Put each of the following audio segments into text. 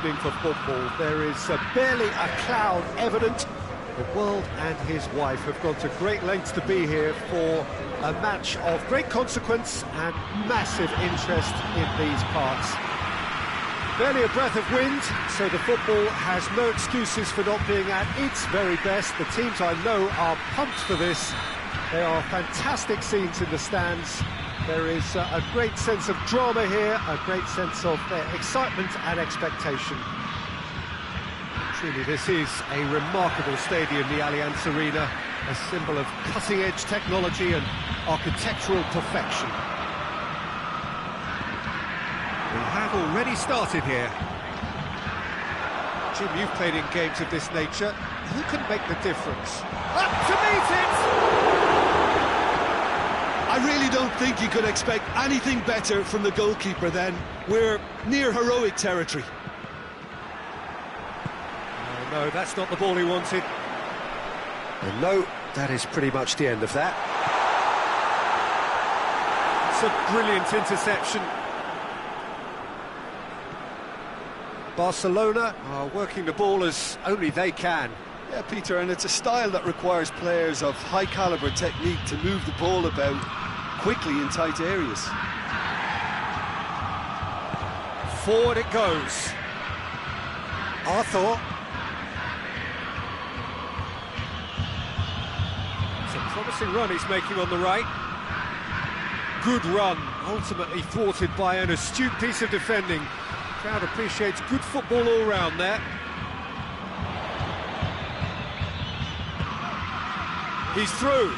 evening for football. There is barely a cloud evident. The world and his wife have gone to great lengths to be here for a match of great consequence and massive interest in these parts. Barely a breath of wind, so the football has no excuses for not being at its very best. The teams I know are pumped for this. There are fantastic scenes in the stands. There is a great sense of drama here, a great sense of excitement and expectation. Truly, this is a remarkable stadium, the Allianz Arena, a symbol of cutting-edge technology and architectural perfection. We have already started here. Jim, you've played in games of this nature. Who can make the difference? Up to meet it! I really don't think you could expect anything better from the goalkeeper then. We're near heroic territory. Oh, no, that's not the ball he wanted. And no, that is pretty much the end of that. It's a brilliant interception. Barcelona are working the ball as only they can. Yeah, Peter, and it's a style that requires players of high-caliber technique to move the ball about quickly in tight areas. Forward it goes. Arthur. It's a promising run he's making on the right. Good run, ultimately thwarted by an astute piece of defending. Crowd appreciates good football all round there. He's through.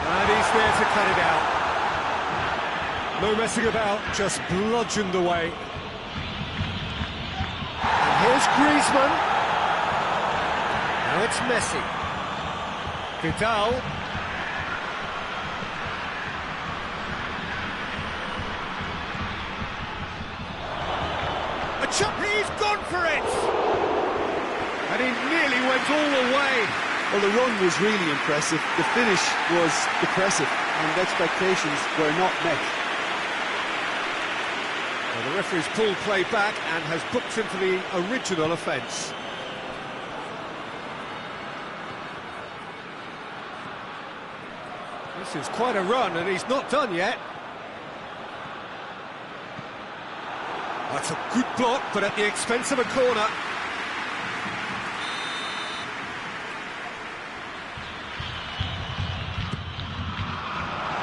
And he's there to cut it out. No messing about, just bludgeoned away. And here's Griezmann. Now it's Messi. Vidal. He's gone for it! And he nearly went all the way. Well, the run was really impressive. The finish was depressive, and expectations were not met. Well, the referee's pulled play back and has booked him for the original offence. This is quite a run, and he's not done yet. That's a good block, but at the expense of a corner.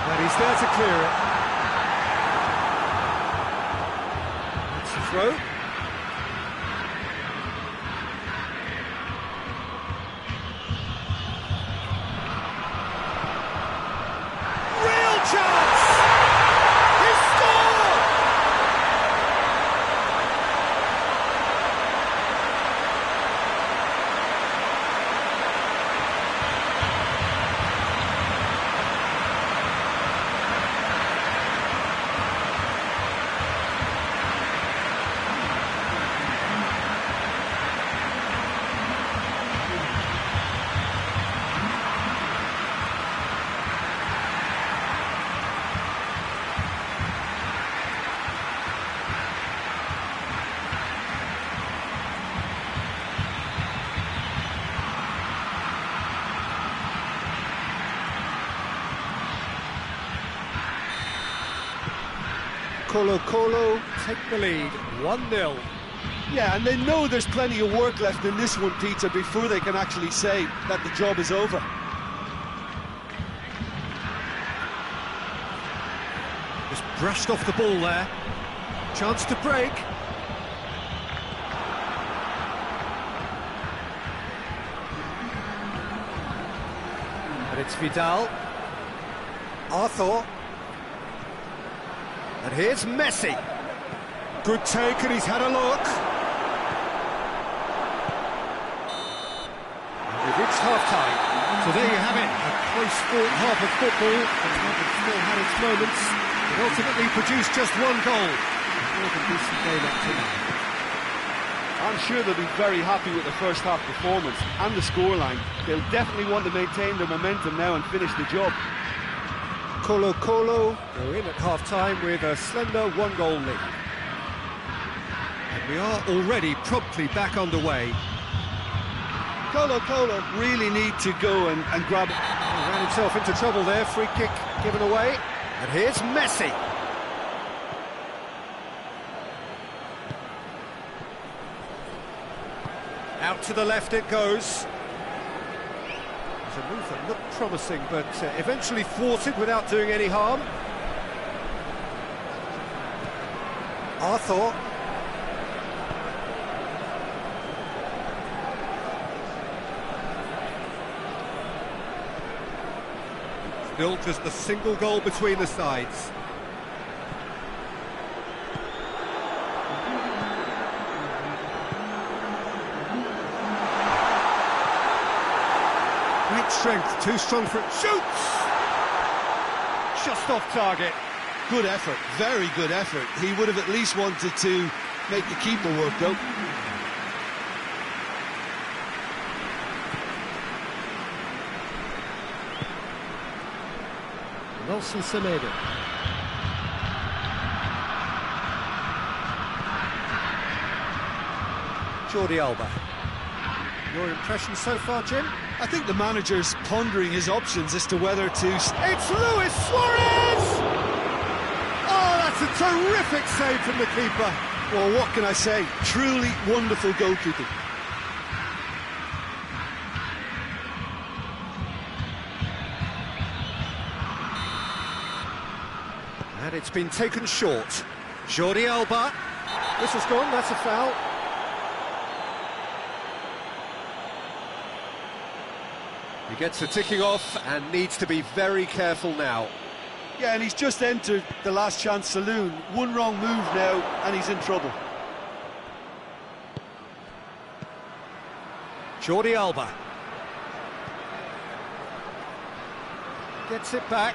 And he's there to clear it. That's the throw. Real chance! He scored! Colo-Colo take the lead, 1-0. Yeah, and they know there's plenty of work left in this one, Peter, before they can actually say that the job is over. Just brushed off the ball there. Chance to break. And it's Vidal. Arthur. And here's Messi. Good take, and he's had a look. And we've reached half-time. So there you have it, a close-fought half of football. The club has still had its moments. It ultimately produced just one goal. More than decent game up to now. I'm sure they'll be very happy with the first half performance and the scoreline. They'll definitely want to maintain their momentum now and finish the job. Colo-Colo go in at half-time with a slender one-goal lead. We are already promptly back underway. Colo really need to go and grab it. He ran himself into trouble there, free kick given away. And here's Messi. Out to the left it goes. It's a move that looked promising, but eventually thwarted without doing any harm. Arthur. Still just a single goal between the sides. Great strength, too strong for it. Shoots! Just off target. Good effort, very good effort. He would have at least wanted to make the keeper work, though. Nelson Semedo. Jordi Alba. Your impression so far, Jim? I think the manager's pondering his options as to whether to... It's Luis Suarez! Oh, that's a terrific save from the keeper. Well, what can I say? Truly wonderful goalkeeping. And it's been taken short. Jordi Alba. This has gone, that's a foul. He gets the ticking off and needs to be very careful now. Yeah, and he's just entered the last chance saloon. One wrong move now, and he's in trouble. Jordi Alba. Gets it back.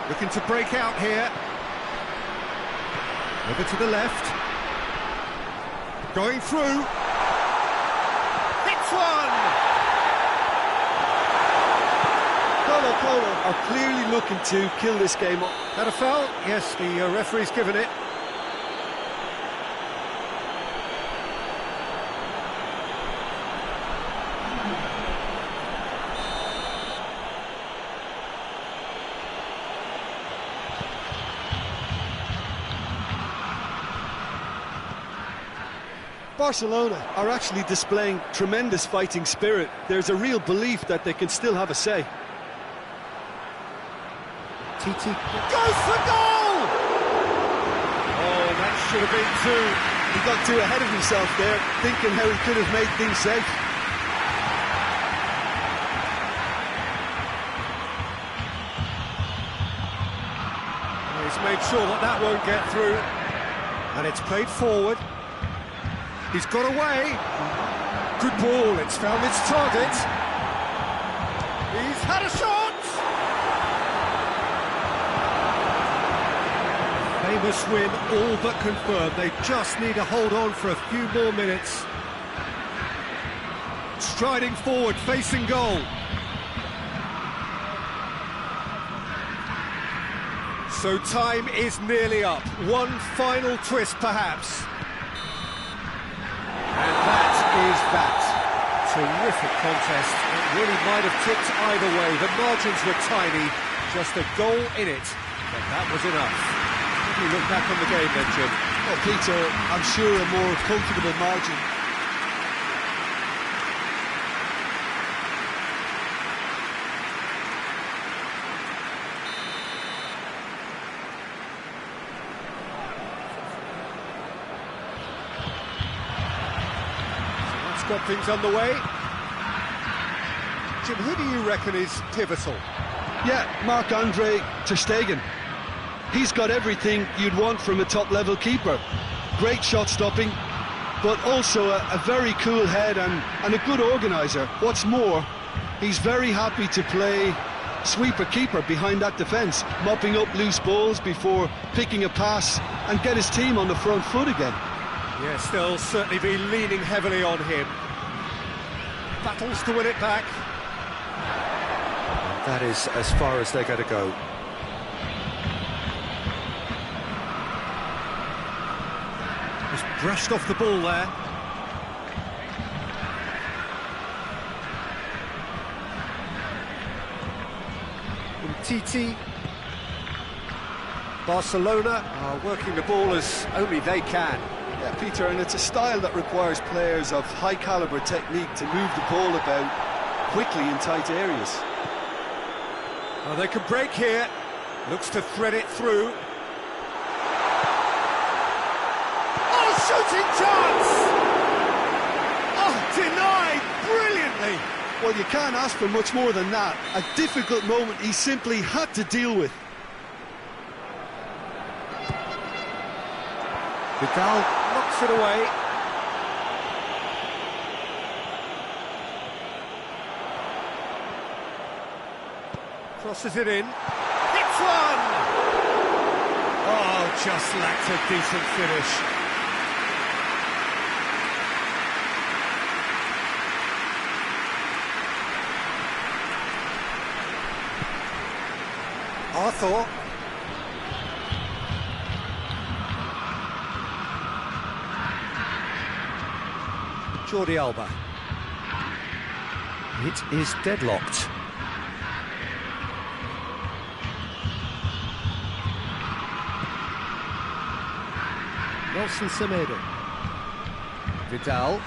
Looking to break out here. Over to the left. Going through. Hits one! Colo are clearly looking to kill this game off. That a foul? Yes, the referee's given it. Barcelona are actually displaying tremendous fighting spirit. There's a real belief that they can still have a say. Titi goes for goal! Oh, that should have been two. He got too ahead of himself there, thinking how he could have made things safe. He's made sure that that won't get through. And it's played forward. He's got away. Good ball, it's found its target. He's had a shot! Famous win, all but confirmed. They just need to hold on for a few more minutes. Striding forward, facing goal. So time is nearly up. One final twist, perhaps. And that is that. Terrific contest. It really might have tipped either way. The margins were tiny, just a goal in it, but that was enough. How do you look back on the game then, Jim? Well, Peter, I'm sure a more comfortable margin. Got things underway. Jim, who do you reckon is pivotal? Yeah, Marc-Andre ter Stegen. He's got everything you'd want from a top-level keeper. Great shot-stopping, but also a very cool head and a good organiser. What's more, he's very happy to play sweeper-keeper behind that defence, mopping up loose balls before picking a pass and get his team on the front foot again. Yes, they'll certainly be leaning heavily on him. Battles to win it back. That is as far as they're going to go. Just brushed off the ball there. Titi. Barcelona are working the ball as only they can. Yeah, Peter, and it's a style that requires players of high-caliber technique to move the ball about quickly in tight areas. Well, they can break here. Looks to thread it through. Oh, shooting chance! Oh, denied brilliantly. Well, you can't ask for much more than that. A difficult moment he simply had to deal with. Vidal knocks it away. Crosses it in. Hits one! Oh, just lacked a decent finish. Arthur. Jordi Alba. It is deadlocked. Nelson Semedo. Vidal.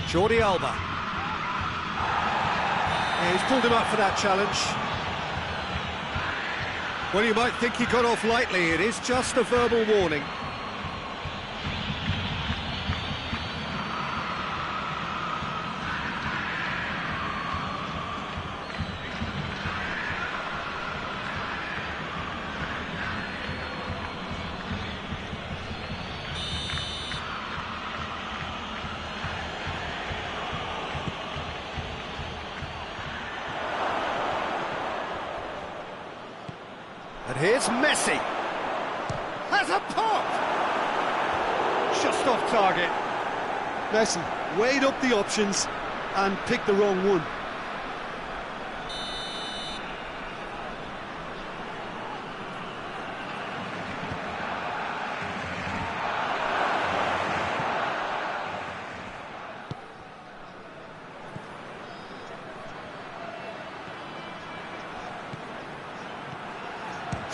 Jordi Alba. Yeah, he's pulled him up for that challenge. Well, you might think he got off lightly. It is just a verbal warning. And here's Messi. Has a pop! Just off target. Messi weighed up the options and picked the wrong one.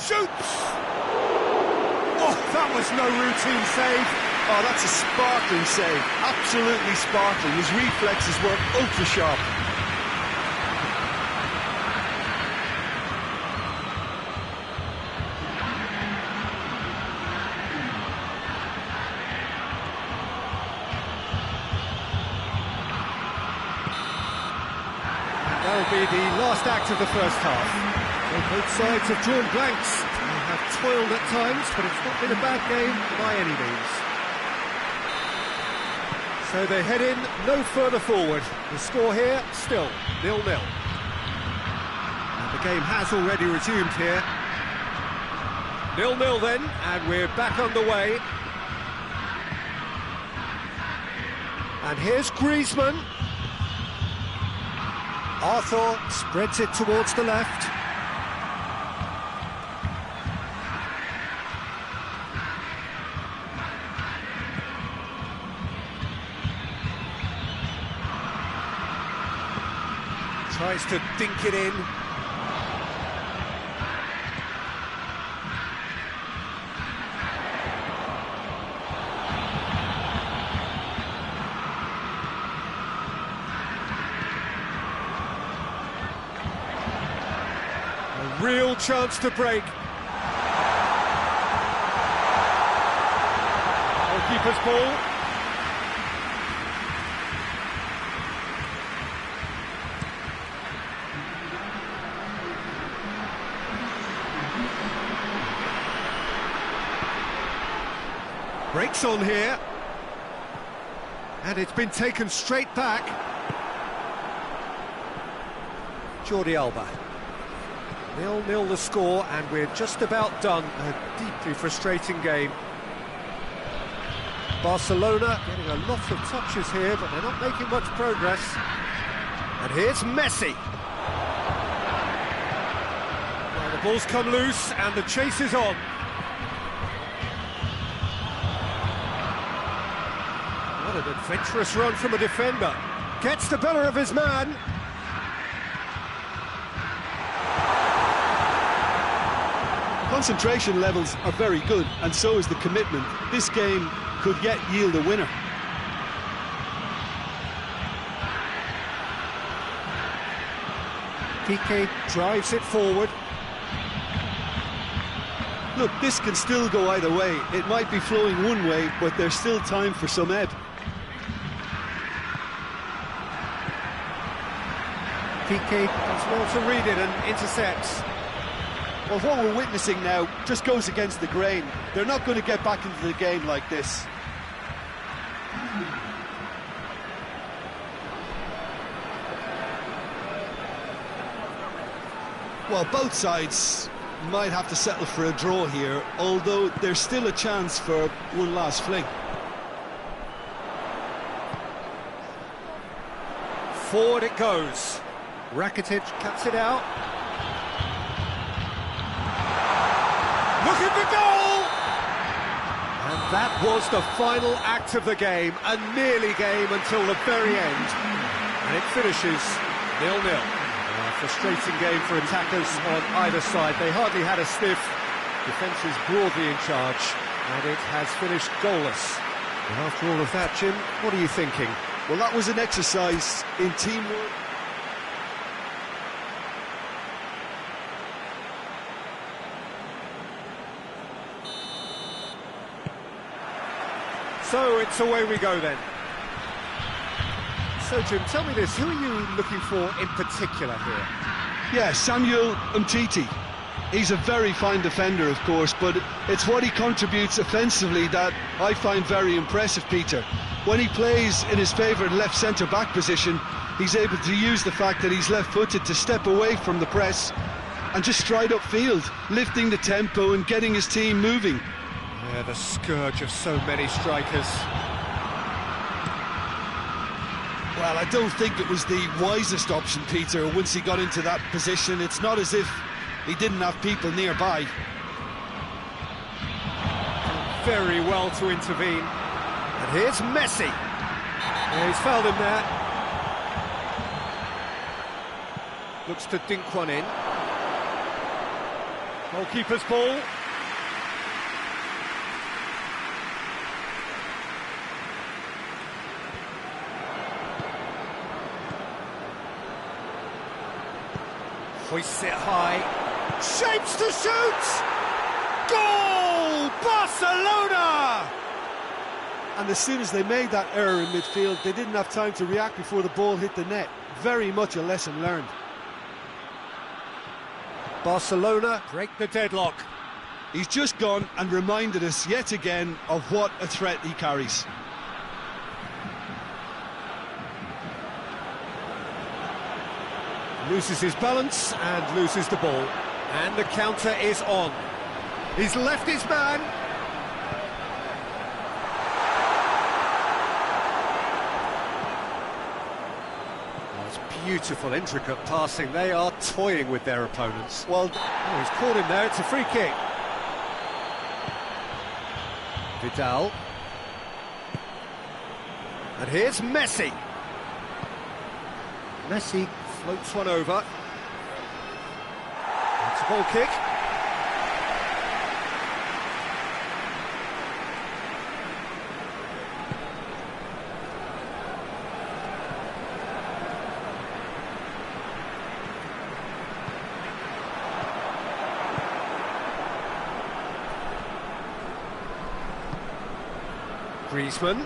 Shoots! Oh, that was no routine save. Oh, that's a sparkling save. Absolutely sparkling. His reflexes were ultra sharp. That'll be the last act of the first half. Both sides have drawn blanks. They have toiled at times, but it's not been a bad game by any means. So they head in no further forward. The score here, still 0-0. And the game has already resumed here. 0-0 then, and we're back underway. And here's Griezmann. Arthur spreads it towards the left. Tries to dink it in. A real chance to break. Goalkeeper's ball. Breaks on here, and it's been taken straight back. Jordi Alba. 0-0 the score, and we're just about done. A deeply frustrating game. Barcelona getting a lot of touches here, but they're not making much progress. And here's Messi. Ball's come loose and the chase is on. What an adventurous run from a defender. Gets the better of his man. Concentration levels are very good, and so is the commitment. This game could yet yield a winner. PK drives it forward. Look, this can still go either way. It might be flowing one way, but there's still time for some ebb. PK does well to read it and intercepts. Well, what we're witnessing now just goes against the grain. They're not going to get back into the game like this. Well, both sides might have to settle for a draw here, although there's still a chance for one last fling. Forward it goes. Rakitic cuts it out. Look at the goal! And that was the final act of the game, a nearly game until the very end. And it finishes 0-0. A frustrating game for attackers on either side. They hardly had a sniff. Defence is broadly in charge, and it has finished goalless. And after all of that, Jim, what are you thinking? Well, that was an exercise in teamwork. So it's away we go then. So Jim, tell me this, who are you looking for in particular here? Yeah, Samuel Umtiti. He's a very fine defender, of course, but it's what he contributes offensively that I find very impressive, Peter. When he plays in his favourite left centre-back position, he's able to use the fact that he's left-footed to step away from the press and just stride upfield, lifting the tempo and getting his team moving. Yeah, the scourge of so many strikers. Well, I don't think it was the wisest option, Peter, once he got into that position. It's not as if he didn't have people nearby. Very well to intervene. And here's Messi. Yeah, he's fouled him there. Looks to dink one in. Goalkeeper's ball. Hoists it high. Shapes to shoot! Goal! Barcelona! And as soon as they made that error in midfield, they didn't have time to react before the ball hit the net. Very much a lesson learned. Barcelona break the deadlock. He's just gone and reminded us yet again of what a threat he carries. Loses his balance and loses the ball. And the counter is on. He's left his man. That's beautiful, intricate passing. They are toying with their opponents. Well, oh, he's caught him there. It's a free kick. Vidal. And here's Messi. Messi floats one over. It's a goal kick. Griezmann,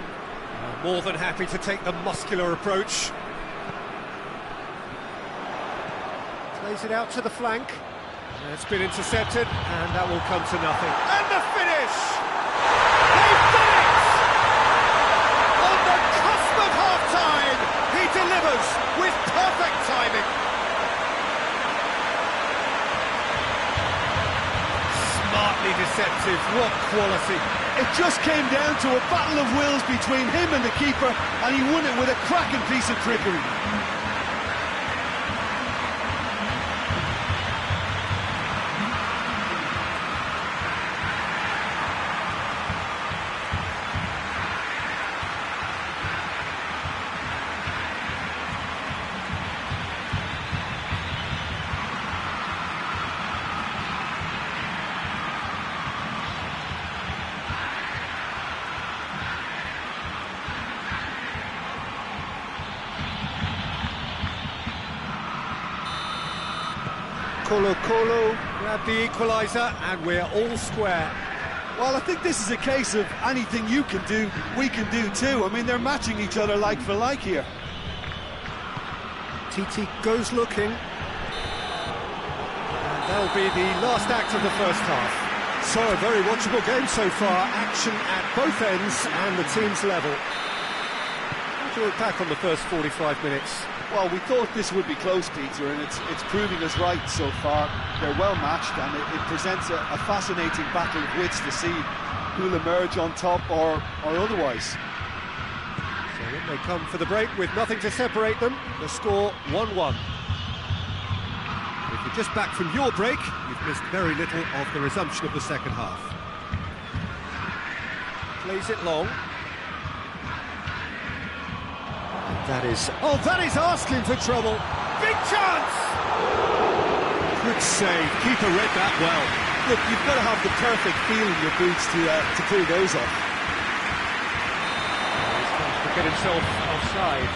more than happy to take the muscular approach. Plays it out to the flank. It's been intercepted, and that will come to nothing. And the finish! They've done it! On the cusp of half-time, he delivers with perfect timing. Smartly deceptive, what quality. It just came down to a battle of wills between him and the keeper, and he won it with a cracking piece of trickery. Colo. Grab the equaliser, and we're all square. Well, I think this is a case of anything you can do, we can do too. I mean, they're matching each other like for like here. TT goes looking. And that'll be the last act of the first half. So, a very watchable game so far. Action at both ends and the teams level. How do you look back on the first 45 minutes? Well, we thought this would be close, Peter, and it's proving us right so far. They're well matched, and it presents a fascinating battle of wits to see who'll emerge on top or otherwise. So when they come for the break with nothing to separate them, the score 1-1. If you're just back from your break, you've missed very little of the resumption of the second half. Plays it long. That is asking for trouble. Big chance! Good save. Keeper read that well. Look, you've got to have the perfect feel in your boots to pull those off. He's trying to get himself offside.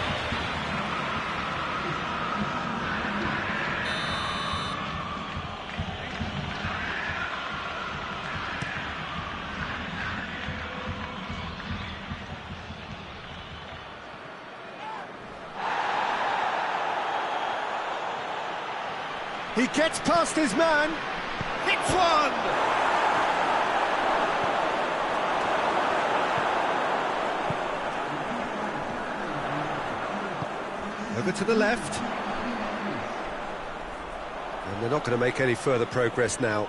He gets past his man, hits one! Over to the left. And they're not going to make any further progress now.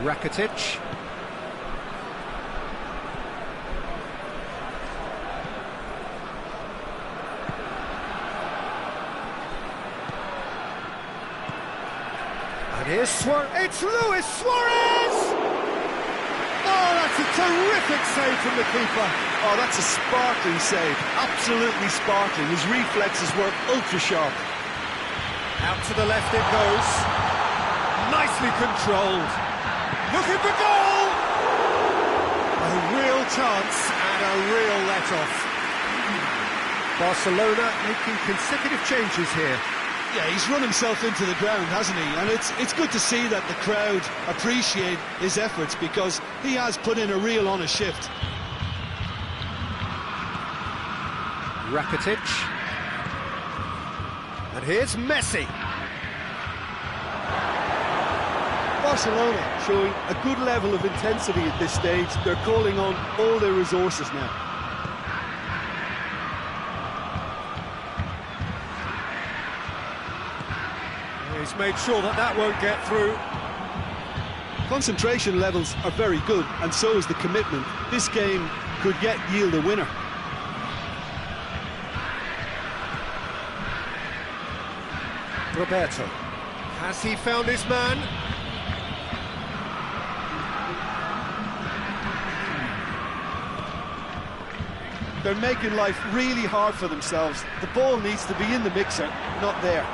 Rakitic. And here's Suarez. It's Luis Suarez! Oh, that's a terrific save from the keeper. Oh, that's a sparkling save. Absolutely sparkling. His reflexes were ultra-sharp. Out to the left it goes. Nicely controlled. Looking for goal! A real chance and a real let-off. Barcelona making consecutive changes here. Yeah, he's run himself into the ground, hasn't he? And it's good to see that the crowd appreciate his efforts because he has put in a real honest shift. Rakitic. And here's Messi. Barcelona showing a good level of intensity at this stage. They're calling on all their resources now. He's made sure that won't get through. Concentration levels are very good, and so is the commitment. This game could yet yield a winner. Roberto. Has he found his man? They're making life really hard for themselves. The ball needs to be in the mixer, not there.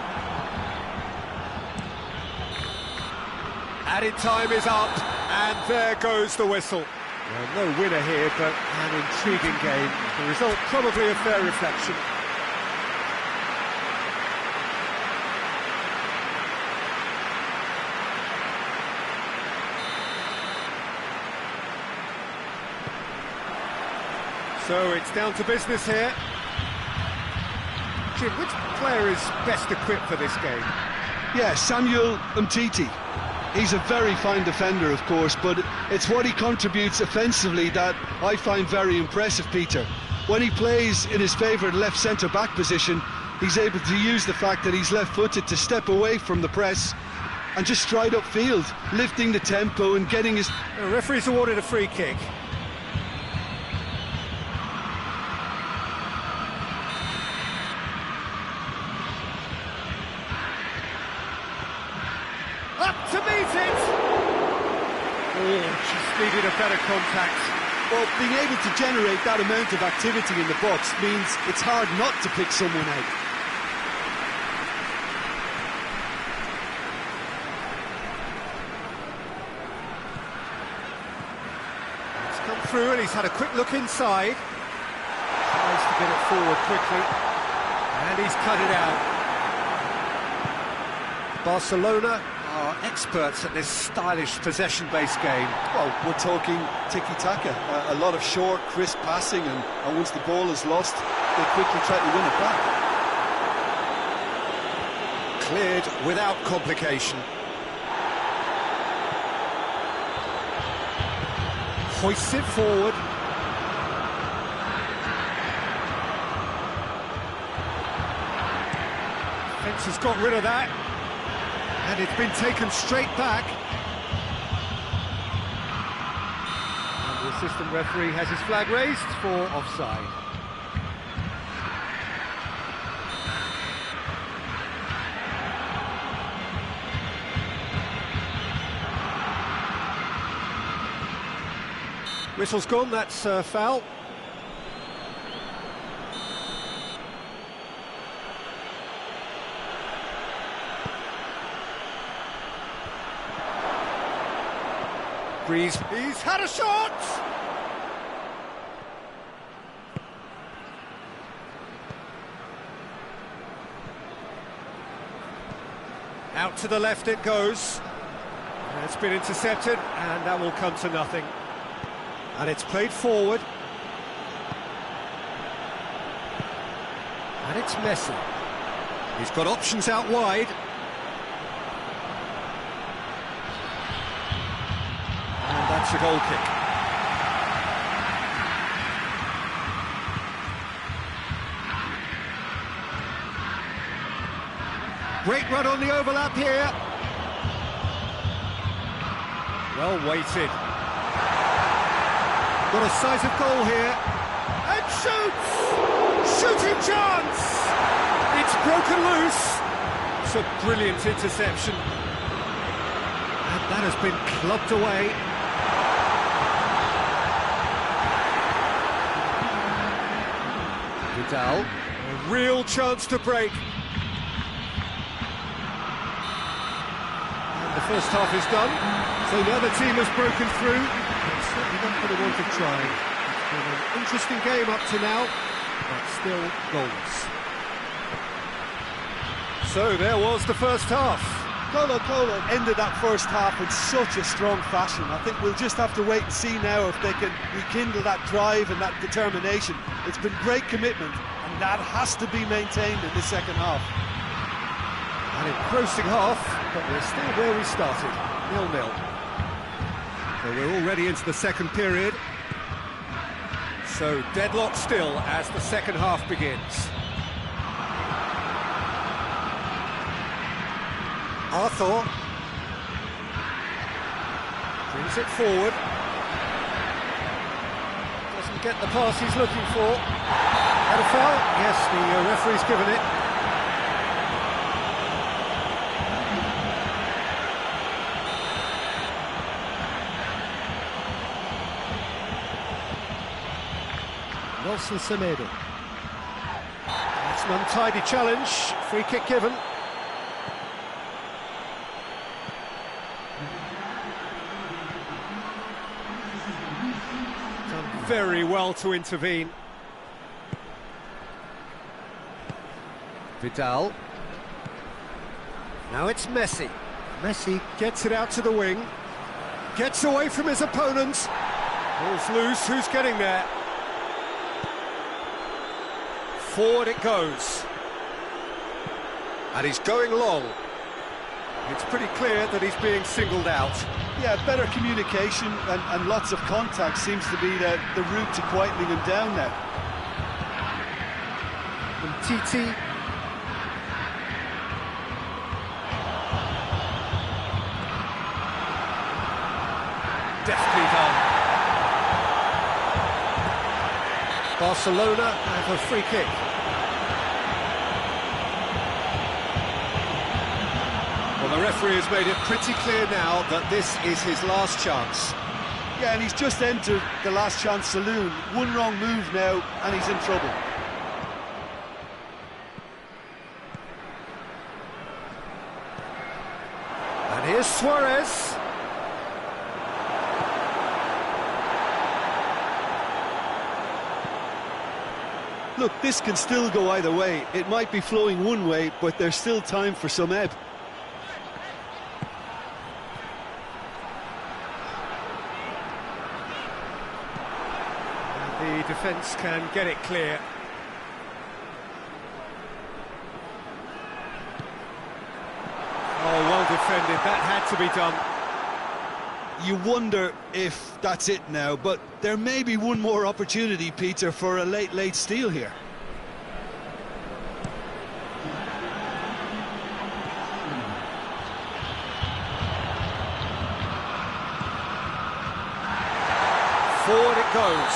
Added time is up, and there goes the whistle. Well, no winner here, but an intriguing game. The result probably a fair reflection. So it's down to business here. Jim, which player is best equipped for this game? Yeah, Samuel Umtiti. He's a very fine defender, of course, but it's what he contributes offensively that I find very impressive, Peter. When he plays in his favourite left centre-back position, he's able to use the fact that he's left-footed to step away from the press and just stride upfield, lifting the tempo and getting his... The referee's awarded a free kick. Up to meet it! Oh, just needed a better contact. Well, being able to generate that amount of activity in the box means it's hard not to pick someone out. It's come through and he's had a quick look inside. Tries to get it forward quickly. And he's cut it out. Barcelona are experts at this stylish possession-based game. Well, we're talking tiki-taka, a lot of short, crisp passing, and once the ball is lost, they quickly try to win it back. Cleared without complication. Hoists it forward. Fence has got rid of that. And it's been taken straight back. And the assistant referee has his flag raised for offside. Whistle's gone, that's foul. Breeze, he's had a shot! Out to the left it goes. It's been intercepted, and that will come to nothing. And it's played forward. And it's Messi. He's got options out wide. And that's a goal kick. Great run on the overlap here. Well weighted. Got a size of goal here. And shoots! Shooting chance! It's broken loose. It's a brilliant interception. And that has been clubbed away. Vidal, a real chance to break. And the first half is done, so the other team has broken through. It's certainly not for the want of trying. It's been an interesting game up to now, but still goals. So there was the first half. Colo ended that first half in such a strong fashion. I think we'll just have to wait and see now if they can rekindle that drive and that determination. It's been great commitment, and that has to be maintained in the second half. An engrossing half, but we're still where we started, 0-0. So we're already into the second period. So deadlock still as the second half begins. Arthur brings it forward. Doesn't get the pass he's looking for. Had a foul? Yes, the referee's given it. Nelson Semedo. That's an untidy challenge. Free kick given. Done very well to intervene. Vidal. Now it's Messi. Messi gets it out to the wing. Gets away from his opponent. Ball's loose, who's getting there? Forward it goes. And he's going long. It's pretty clear that he's being singled out. Yeah, better communication and lots of contact seems to be the route to quietening him down now. And Titi. Deftly done. Barcelona have a free kick. Well, the referee has made it pretty clear now that this is his last chance. Yeah, and he's just entered the last chance saloon. One wrong move now, and he's in trouble. And here's Suarez. Look, this can still go either way. It might be flowing one way, but there's still time for some ebb. The defence can get it clear. Oh, well defended. That had to be done. You wonder if that's it now, but there may be one more opportunity, Peter, for a late steal here. Forward it goes.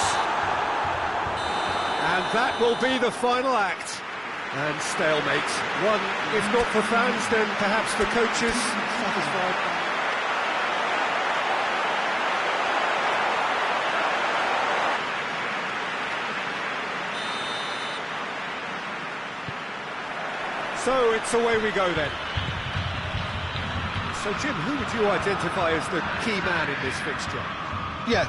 And that will be the final act. And stalemate. One, if not for fans, then perhaps for coaches. Satisfied. So it's away we go then. So Jim, who would you identify as the key man in this fixture? Yeah,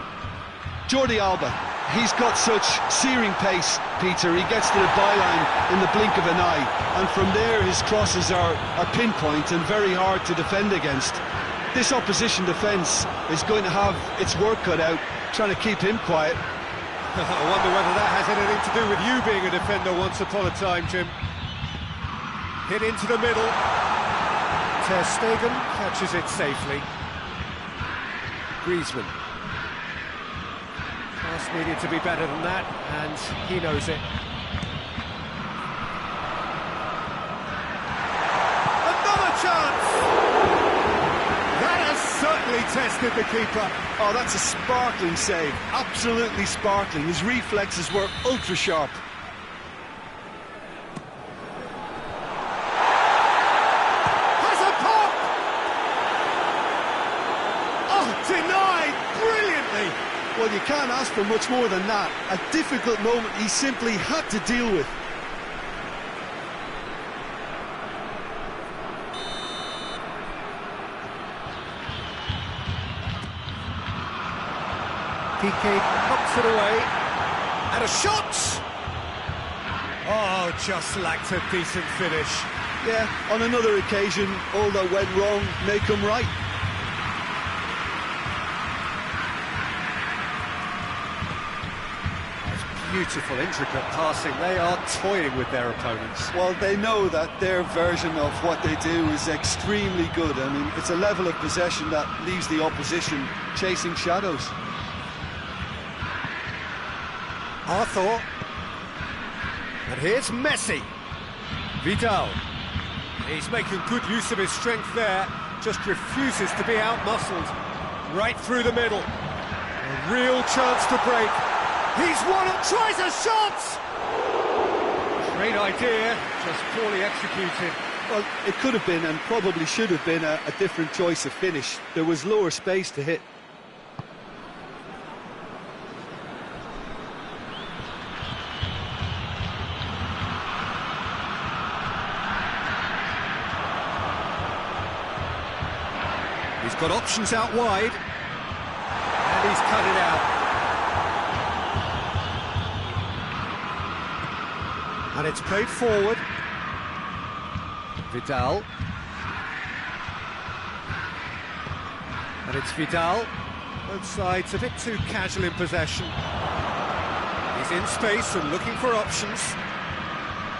Jordi Alba. He's got such searing pace, Peter. He gets to the byline in the blink of an eye, and from there his crosses are pinpoint and very hard to defend against. This opposition defence is going to have its work cut out, trying to keep him quiet. I wonder whether that has anything to do with you being a defender once upon a time, Jim. Hit into the middle. Ter Stegen catches it safely. Griezmann. Pass needed to be better than that, and he knows it. Another chance! That has certainly tested the keeper. Oh, that's a sparkling save. Absolutely sparkling. His reflexes were ultra sharp. Denied brilliantly. Well, you can't ask for much more than that. A difficult moment he simply had to deal with. Piqué knocks it away. And a shot! Oh, just lacked a decent finish. Yeah, on another occasion, all that went wrong may come right. Beautiful, intricate passing. They are toying with their opponents. Well, they know that their version of what they do is extremely good. I mean, it's a level of possession that leaves the opposition chasing shadows. Arthur. And here's Messi. Vidal. He's making good use of his strength there. Just refuses to be out-muscled. Right through the middle. A real chance to break. He's won it, tries a shot! Great idea, just poorly executed. Well, it could have been and probably should have been a different choice of finish. There was lower space to hit. He's got options out wide, and he's cut it out. And it's played forward. Vidal. And it's Vidal. Both sides a bit too casual in possession. He's in space and looking for options.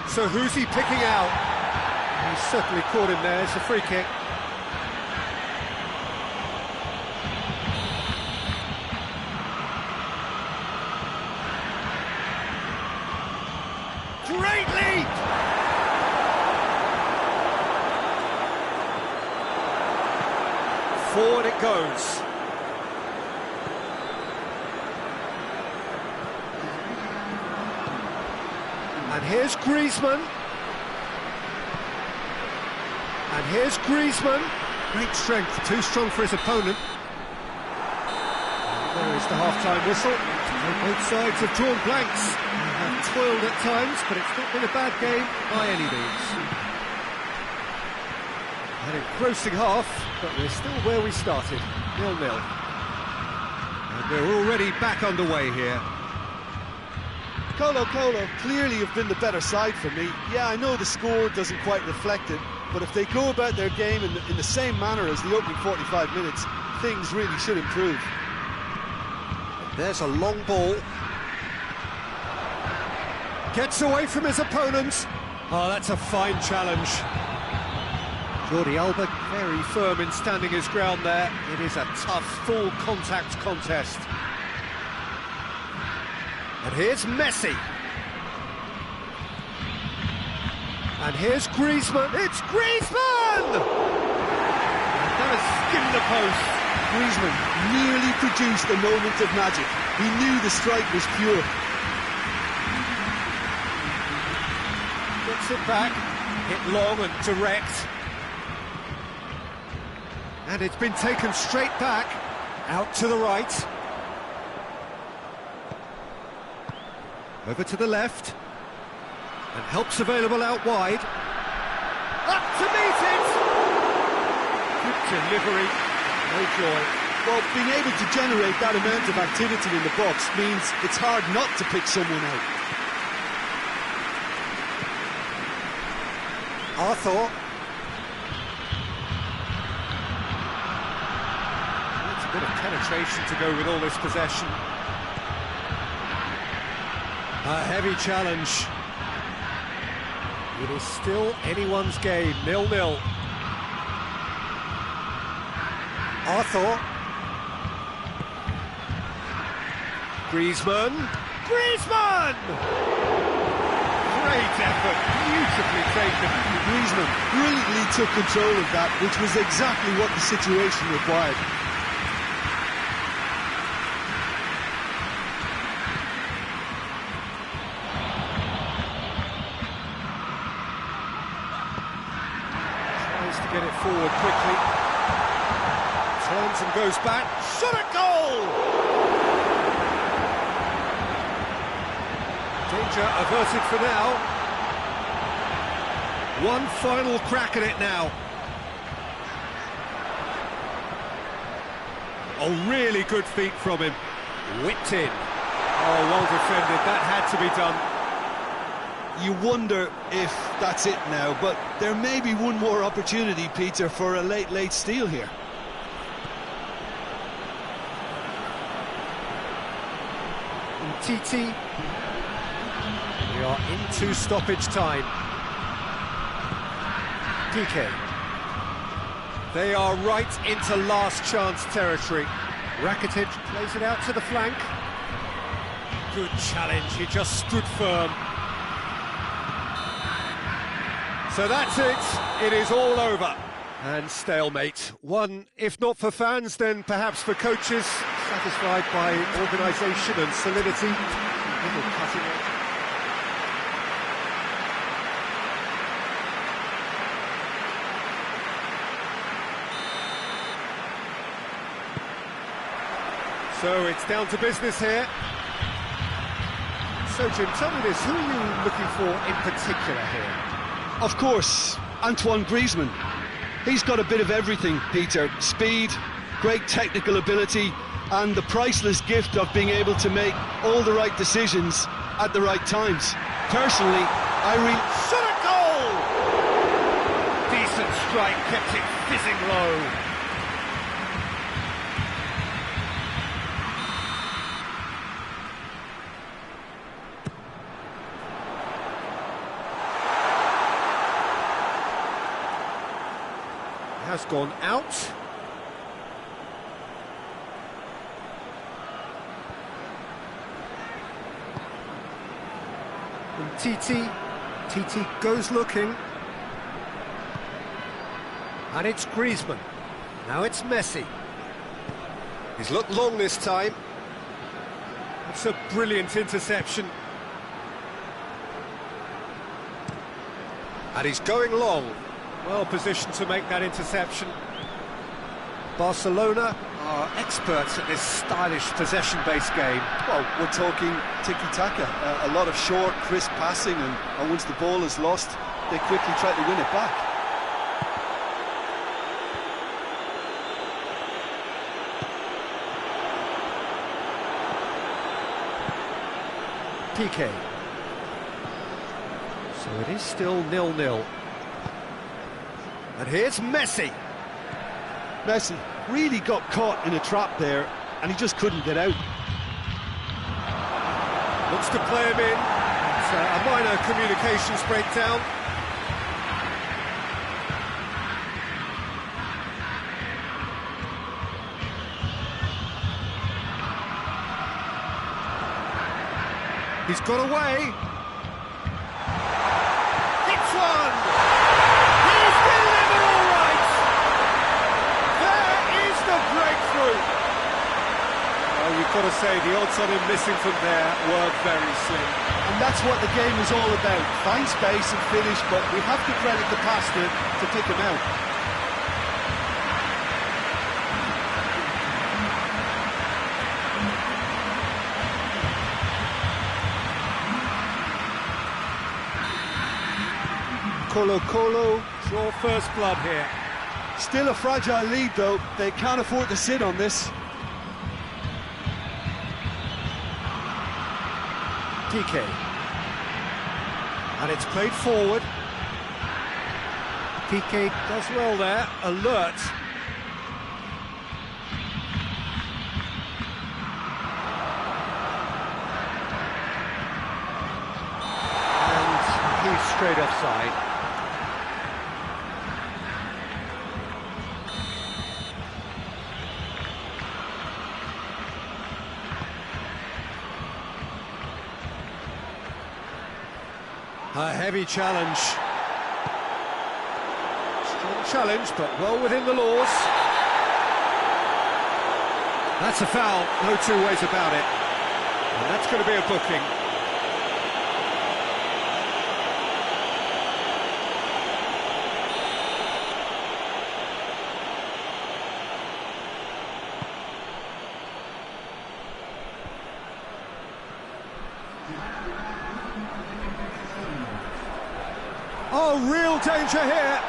So who's he picking out? He's certainly caught him there. It's a free kick. Great lead! Forward it goes. And here's Griezmann. And here's Griezmann. Great strength, too strong for his opponent. And there is the half-time whistle. Both sides have drawn blanks. They have toiled at times, but it's not been a bad game by any means. An engrossing half, but we're still where we started, 0-0. And we're already back underway here. Colo clearly have been the better side for me. Yeah, I know the score doesn't quite reflect it, but if they go about their game in the same manner as the opening 45 minutes, things really should improve. There's a long ball. Gets away from his opponent. Oh, that's a fine challenge. Jordi Alba very firm in standing his ground there. It is a tough, full contact contest. And here's Messi. And here's Griezmann. It's Griezmann! And that has skimmed the post. Griezmann nearly produced a moment of magic. He knew the strike was pure. Gets it back, hit long and direct. And it's been taken straight back, out to the right. Over to the left. And help's available out wide. Up to meet it! Good delivery, no joy. Well, being able to generate that amount of activity in the box means it's hard not to pick someone out. Arthur. It's a bit of penetration to go with all this possession. A heavy challenge. It is still anyone's game, 0-0. Arthur. Griezmann. Griezmann! Great effort, beautifully taken. Griezmann brilliantly took control of that, which was exactly what the situation required. Tries to get it forward quickly. Turns and goes back. Shot at goal! Danger averted for now. One final crack at it now. Oh, really good feet from him. Whipped in. Oh, well defended. That had to be done. You wonder if that's it now, but there may be one more opportunity, Peter, for a late steal here. Titi. We are into stoppage time. DK. They are right into last chance territory. Rakitic plays it out to the flank. Good challenge, he just stood firm. So that's it, it is all over. And stalemate. One, if not for fans, then perhaps for coaches, satisfied by organisation and solidity. Little cutting edge. So it's down to business here. So Jim, tell me this, who are you looking for in particular here? Of course, Antoine Griezmann. He's got a bit of everything, Peter. Speed, great technical ability, and the priceless gift of being able to make all the right decisions at the right times. Personally, Shot at goal! Decent strike, kept it fizzing low. Has gone out. And Titi goes looking. And it's Griezmann. Now it's Messi. He's looked long this time. It's a brilliant interception. And he's going long. Well positioned to make that interception. Barcelona are experts at this stylish possession-based game. Well, we're talking tiki-taka, a lot of short, crisp passing, and once the ball is lost, they quickly try to win it back. PK. So it is still 0-0. And here's Messi. Messi really got caught in a trap there, and he just couldn't get out. Looks to play him in. It's a minor communications breakdown. He's got away. It's one! He's delivered all right! There is the breakthrough! Well, you've got to say, the odds on him missing from there were very slim. And that's what the game is all about. Find space and finish, but we have to credit the passer to pick him out. Colo, Draw first blood here. still a fragile lead though, they can't afford to sit on this. PK. And it's played forward. PK does well there, alert. And he's straight offside. A heavy challenge. Strong challenge, but well within the laws. That's a foul, no two ways about it. And that's going to be a booking. Oh, real danger here.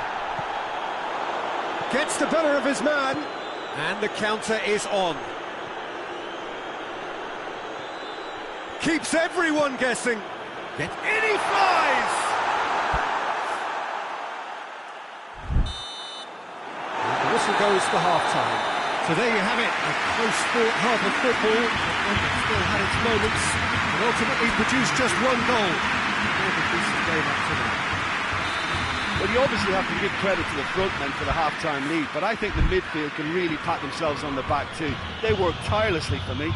Gets the better of his man. And the counter is on. Keeps everyone guessing. In he flies! And the whistle goes for half-time. So there you have it, a close-fought half of football, one that still had its moments, and ultimately produced just one goal. More than decent game up to now. Well, you obviously have to give credit to the front men for the half-time lead, but I think the midfield can really pat themselves on the back too. They worked tirelessly for me.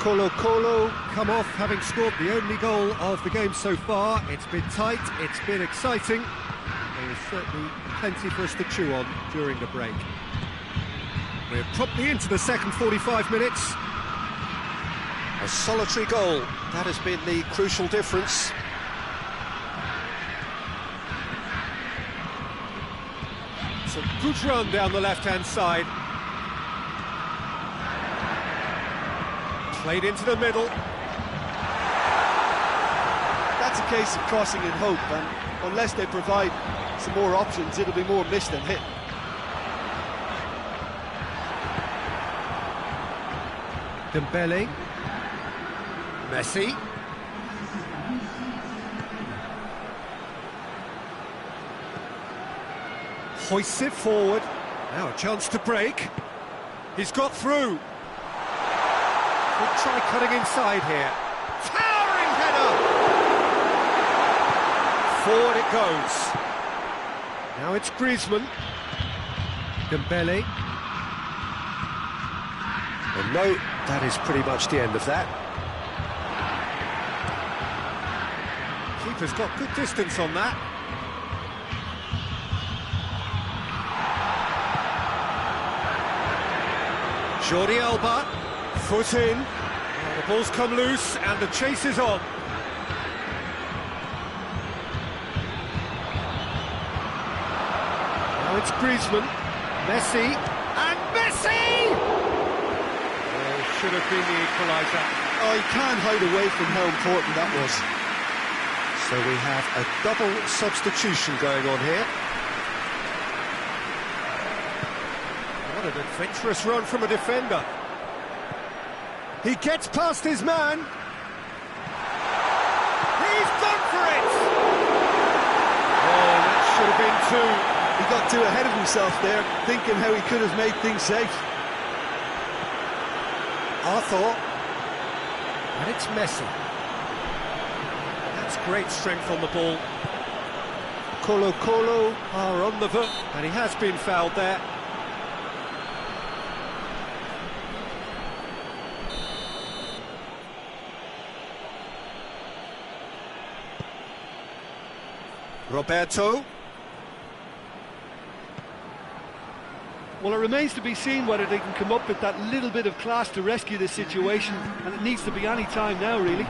Colo come off having scored the only goal of the game so far. It's been tight, it's been exciting. There is certainly plenty for us to chew on during the break. We're promptly into the second 45 minutes. A solitary goal, that has been the crucial difference. It's a good run down the left-hand side. Played into the middle. That's a case of crossing in hope, and unless they provide some more options, it'll be more missed than hit. Dembele. Messi. Hoists it forward. Now a chance to break. He's got through. Could try cutting inside here. Towering header! Forward it goes. Now it's Griezmann. Dembele. And no, that is pretty much the end of that. Keeper's got good distance on that. Jordi Alba, foot in, the ball's come loose and the chase is on. Now it's Griezmann, Messi, and Messi! Oh, should have been the equaliser. Oh, you can't hide away from how important that was. So we have a double substitution going on here. What an adventurous run from a defender. He gets past his man. He got too ahead of himself there, thinking how he could have made things safe. Arthur. And it's Messi. That's great strength on the ball. Colo are on the verge, and he has been fouled there. Roberto. Well, it remains to be seen whether they can come up with that little bit of class to rescue this situation, and it needs to be any time now, really.